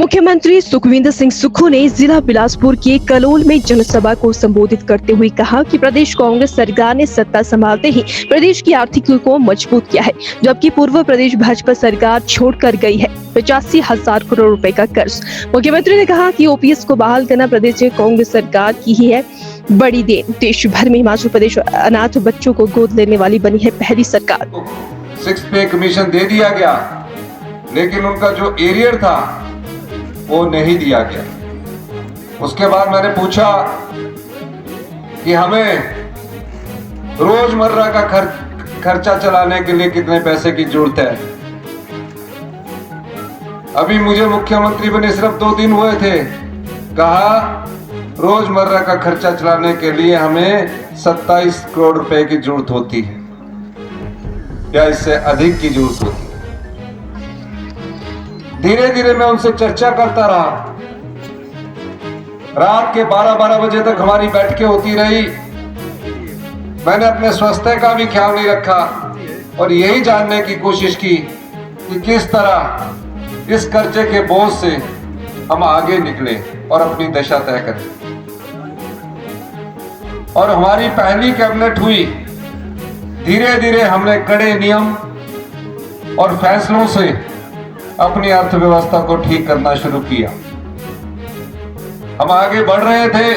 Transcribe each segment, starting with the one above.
मुख्यमंत्री सुखविंदर सिंह सुक्खू ने जिला बिलासपुर के कलोल में जनसभा को संबोधित करते हुए कहा कि प्रदेश कांग्रेस सरकार ने सत्ता संभालते ही प्रदेश की आर्थिकी को मजबूत किया है, जबकि पूर्व प्रदेश भाजपा सरकार छोड़कर गई है 85,000 करोड़ रुपए का कर्ज। मुख्यमंत्री ने कहा कि ओपीएस को बहाल करना प्रदेश कांग्रेस सरकार की ही है बड़ी देन। देश भर में हिमाचल प्रदेश अनाथ बच्चों को गोद लेने वाली बनी है पहली सरकार। 6 पे कमीशन दे दिया गया, लेकिन उनका जो एरियर था वो नहीं दिया गया। उसके बाद मैंने पूछा कि हमें रोजमर्रा का खर्चा चलाने के लिए कितने पैसे की जरूरत है। अभी मुझे मुख्यमंत्री बने सिर्फ 2 दिन हुए थे, कहा रोजमर्रा का खर्चा चलाने के लिए हमें 27 करोड़ रुपए की जरूरत होती है या इससे अधिक की जरूरत होती है। धीरे धीरे मैं उनसे चर्चा करता रहा। रात के 12-12 बजे तक हमारी बैठकें होती रही। मैंने अपने स्वास्थ्य का भी ख्याल नहीं रखा और यही जानने की कोशिश की कि किस तरह इस कर्जे के बोझ से हम आगे निकले और अपनी दशा तय करें। और हमारी पहली कैबिनेट हुई। धीरे धीरे हमने कड़े नियम और फैसलों से अपनी अर्थव्यवस्था को ठीक करना शुरू किया। हम आगे बढ़ रहे थे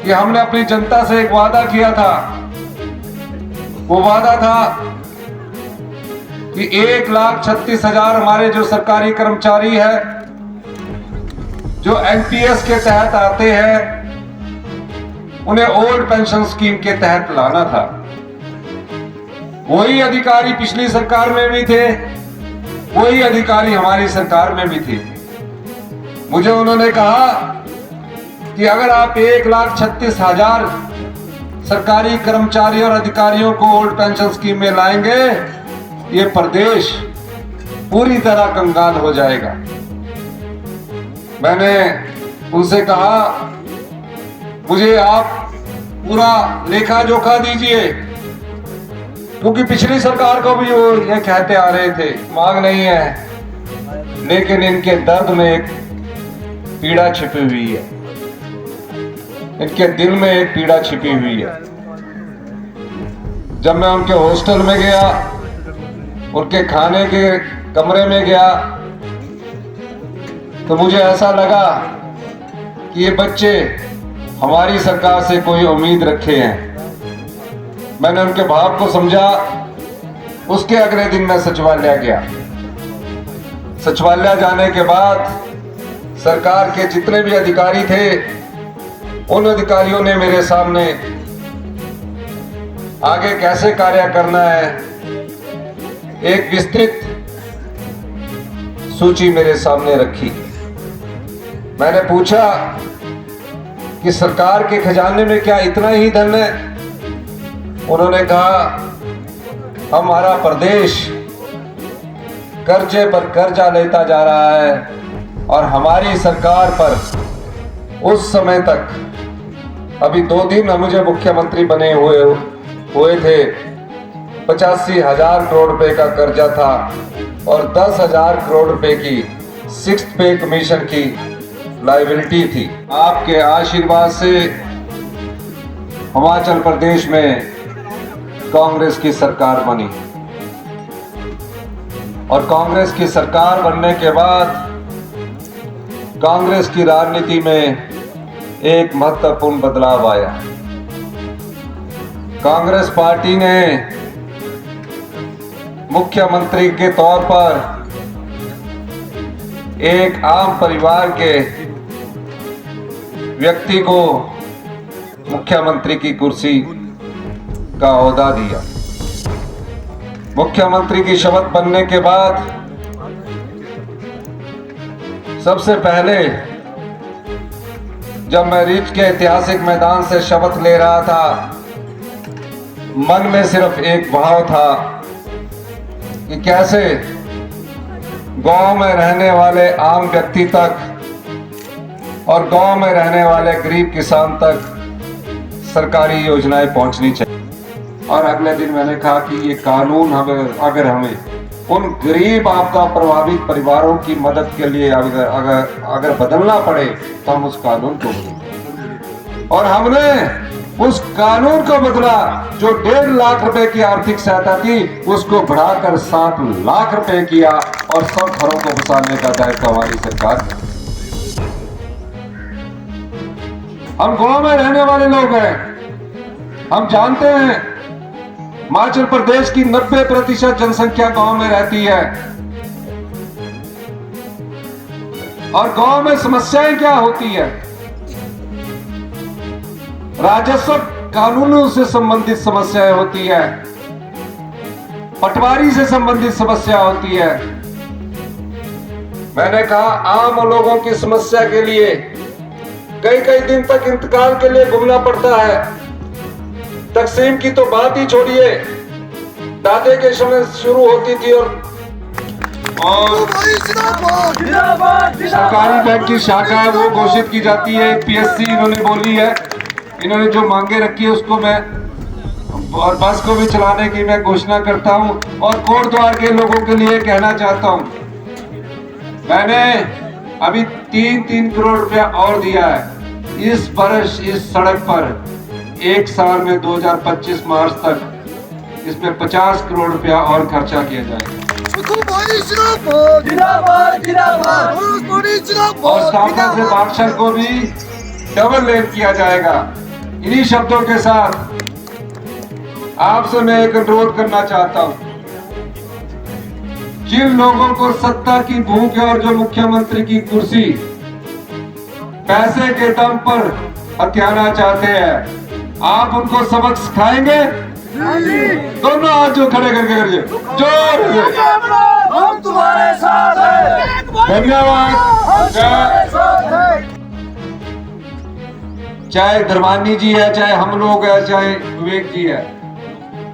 कि हमने अपनी जनता से एक वादा किया था। वो वादा था कि 1,36,000 हमारे जो सरकारी कर्मचारी है, जो एनपीएस के तहत आते हैं, उन्हें ओल्ड पेंशन स्कीम के तहत लाना था। वही अधिकारी पिछली सरकार में भी थे, वही अधिकारी हमारी सरकार में भी थे। मुझे उन्होंने कहा कि अगर आप 1,36,000 सरकारी कर्मचारी और अधिकारियों को ओल्ड पेंशन स्कीम में लाएंगे, ये प्रदेश पूरी तरह कंगाल हो जाएगा। मैंने उनसे कहा मुझे आप पूरा लेखा जोखा दीजिए, क्योंकि पिछली सरकार को भी वो ये कहते आ रहे थे मांग नहीं है, लेकिन इनके दर्द में एक पीड़ा छिपी हुई है, इनके दिल में एक पीड़ा छिपी हुई है। जब मैं उनके हॉस्टल में गया, उनके खाने के कमरे में गया, तो मुझे ऐसा लगा कि ये बच्चे हमारी सरकार से कोई उम्मीद रखे हैं। मैंने उनके भाव को समझा। उसके अगले दिन मैं सचिवालय गया। सचिवालय जाने के बाद सरकार के जितने भी अधिकारी थे, उन अधिकारियों ने मेरे सामने आगे कैसे कार्य करना है एक विस्तृत सूची मेरे सामने रखी। मैंने पूछा कि सरकार के खजाने में क्या इतना ही धन है? उन्होंने कहा हमारा प्रदेश कर्जे पर कर्जा लेता जा रहा है और हमारी सरकार पर उस समय तक, अभी 2 दिन मुझे मुख्यमंत्री बने हुए थे, 85,000 करोड़ रुपए का कर्जा था और 10,000 करोड़ रुपए की 6th पे कमीशन की लायबिलिटी थी। आपके आशीर्वाद से हिमाचल प्रदेश में कांग्रेस की सरकार बनी और कांग्रेस की सरकार बनने के बाद कांग्रेस की राजनीति में एक महत्वपूर्ण बदलाव आया। कांग्रेस पार्टी ने मुख्यमंत्री के तौर पर एक आम परिवार के व्यक्ति को मुख्यमंत्री की कुर्सी का ओहदा दिया। मुख्यमंत्री की शपथ बनने के बाद सबसे पहले जब मैं रिज के ऐतिहासिक मैदान से शपथ ले रहा था, मन में सिर्फ एक भाव था कि कैसे गांव में रहने वाले आम व्यक्ति तक और गांव में रहने वाले गरीब किसान तक सरकारी योजनाएं पहुंचनी चाहिए। और अगले दिन मैंने कहा कि ये कानून अगर हमें उन गरीब आपदा प्रभावित परिवारों की मदद के लिए अगर बदलना पड़े तो हम उस कानून को बदलें। और हमने उस कानून को बदला जो 1.5 लाख रुपए की आर्थिक सहायता थी उसको बढ़ाकर 7 लाख रुपए किया और सब घरों को बसाने का दायित्व हमारी सरकार का। हम गांव में रहने वाले लोग हैं, हम जानते हैं हिमाचल प्रदेश की 90% जनसंख्या गांव में रहती है। और गांव में समस्याएं क्या होती है? राजस्व कानूनों से संबंधित समस्याएं होती है, पटवारी से संबंधित समस्या होती है। मैंने कहा आम लोगों की समस्या के लिए कई दिन तक इंतकाल के लिए घूमना पड़ता है। तकसीम की तो बात ही छोड़िए, दादे के समय शुरू होती थी और सरकारी बैंक की शाखा है वो घोषित की जाती है। पीएससी इन्होंने बोली है, इन्होंने जो मांगे रखी है उसको मैं और बस को भी चलाने की मैं घोषणा करता हूं। और कोट द्वार के लोगों के लिए कहना चाहता हूं, मैंने अभी 3 करोड़ रुपया और दिया है इस वर्ष इस सड़क पर। एक साल में 2025 मार्च तक इसमें 50 करोड़ रुपया और खर्चा किया जाएगा। और स्थापना से बागशल को भी डबल लेन किया जाएगा। इन्हीं शब्दों के साथ आपसे मैं एक अनुरोध करना चाहता हूं, जिन लोगों को सत्ता की भूख है और जो मुख्यमंत्री की कुर्सी पैसे के दम पर हथियाना चाहते हैं, आप उनको सबक सिखाएंगे? दोनों हाथ जो खड़े करके करिए जोर से, हम तुम्हारे साथ हैं। धन्यवाद। चाहे धर्मानी जी है, चाहे हम लोग है, चाहे विवेक जी है,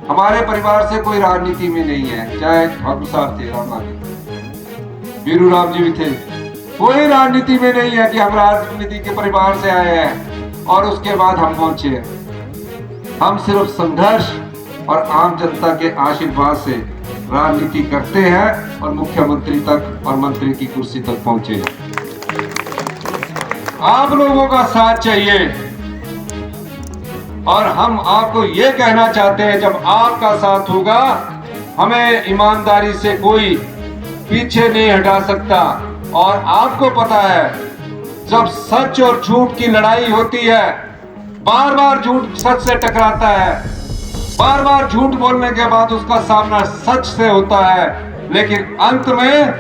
हमारे परिवार से कोई राजनीति में नहीं है। चाहे ठाकुर साहब थे, वीरू राम जी भी थे, कोई राजनीति में नहीं है कि हम राजनीति के परिवार से आए हैं और उसके बाद हम पहुंचे हैं। हम सिर्फ संघर्ष और आम जनता के आशीर्वाद से राजनीति करते हैं और मुख्यमंत्री तक और मंत्री की कुर्सी तक पहुंचे। आप लोगों का साथ चाहिए और हम आपको ये कहना चाहते हैं, जब आपका साथ होगा हमें ईमानदारी से कोई पीछे नहीं हटा सकता। और आपको पता है, जब सच और झूठ की लड़ाई होती है, बार बार झूठ सच से टकराता है, बार बार झूठ बोलने के बाद उसका सामना सच से होता है, लेकिन अंत में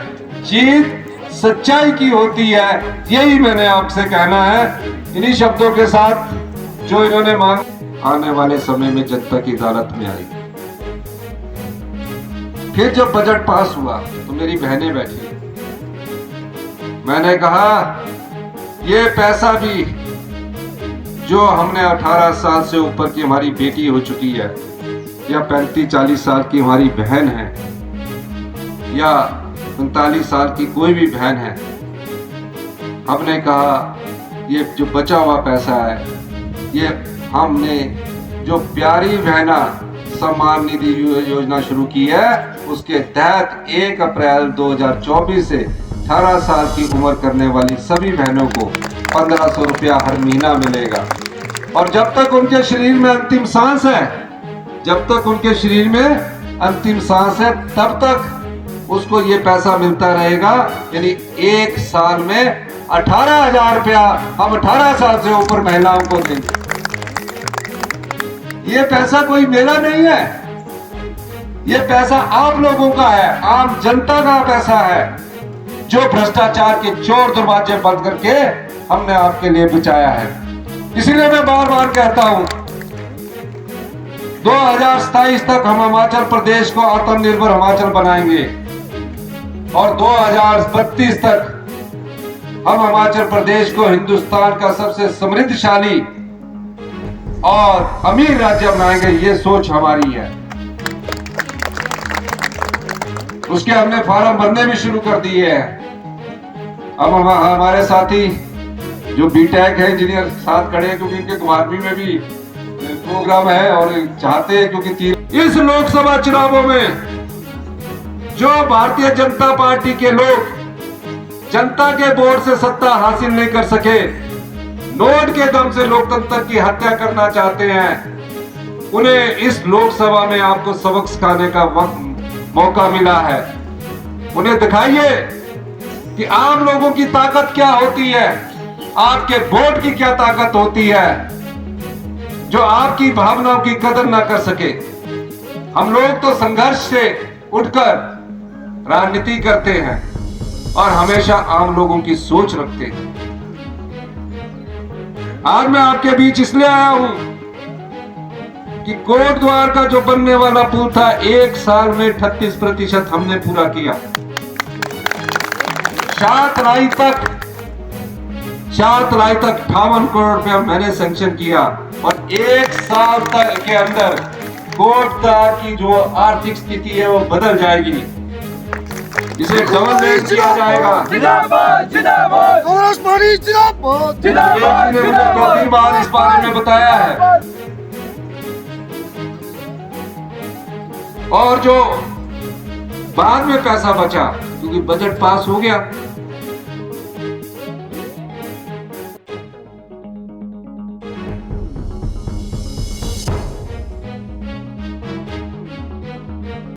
जीत सच्चाई की होती है। यही मैंने आपसे कहना है। इन्हीं शब्दों के साथ जो इन्होंने मांग, आने वाले समय में जनता की अदालत में आई। फिर जब बजट पास हुआ तो मेरी बहनें बैठी, मैंने कहा ये पैसा भी जो हमने 18 साल से ऊपर की हमारी बेटी हो चुकी है, या 35-40 साल की हमारी बहन है, या 39 साल की कोई भी बहन है, हमने कहा ये जो बचा हुआ पैसा है, ये हमने जो प्यारी बहना सम्मान निधि योजना शुरू की है, उसके तहत 1 अप्रैल 2024 से 18 साल की उम्र करने वाली सभी बहनों को 1500 रुपया हर महीना मिलेगा। और जब तक उनके शरीर में अंतिम सांस है, जब तक उनके शरीर में अंतिम सांस है, तब तक उसको ये पैसा मिलता रहेगा। यानी 1 साल में 18,000 रुपया हम 18 साल से ऊपर महिलाओं को देंगे। ये पैसा कोई मेरा नहीं है, ये पैसा आप लोगों का है, आम जनता का पैसा है, जो भ्रष्टाचार के चोर दरवाजे बंद करके हमने आपके लिए बचाया है। इसीलिए मैं बार बार कहता हूं, 2027 तक हम हिमाचल प्रदेश को आत्मनिर्भर हिमाचल बनाएंगे और 2032 तक हम हिमाचल प्रदेश को हिंदुस्तान का सबसे समृद्धशाली और अमीर राज्य बनाएंगे। ये सोच हमारी है। उसके हमने फॉर्म भरने भी शुरू कर दिए हैं। अब हमारे साथी जो बीटेक है इंजीनियर साथ खड़े हैं, क्योंकि इनके कुमारवी में भी प्रोग्राम है और चाहते हैं, क्योंकि इस लोकसभा चुनावों में जो भारतीय जनता पार्टी के लोग जनता के वोट से सत्ता हासिल नहीं कर सके, नोट के दम से लोकतंत्र की हत्या करना चाहते हैं, उन्हें इस लोकसभा में आपको सबक सिखाने का वक्त मौका मिला है। उन्हें दिखाइए कि आम लोगों की ताकत क्या होती है, आपके वोट की क्या ताकत होती है, जो आपकी भावनाओं की कदर ना कर सके। हम लोग तो संघर्ष से उठकर राजनीति करते हैं और हमेशा आम लोगों की सोच रखते हैं। आज मैं आपके बीच इसलिए आया हूं कि कोट द्वार का जो बनने वाला पुल था, 1 साल में 38% हमने पूरा किया। 7 लाई तक 58 करोड़ रुपया मैंने सैंक्शन किया और 1 साल तक के अंदर कोट द्वार की जो आर्थिक स्थिति है वो बदल जाएगी। इसे डबल रेट किया जाएगा। जिंदाबाद जिंदाबाद कांग्रेस पार्टी जिंदाबाद जिंदाबाद मैंने 2-3 बार इस बारे में बताया है। और जो बाद में पैसा बचा, क्योंकि बजट पास हो गया,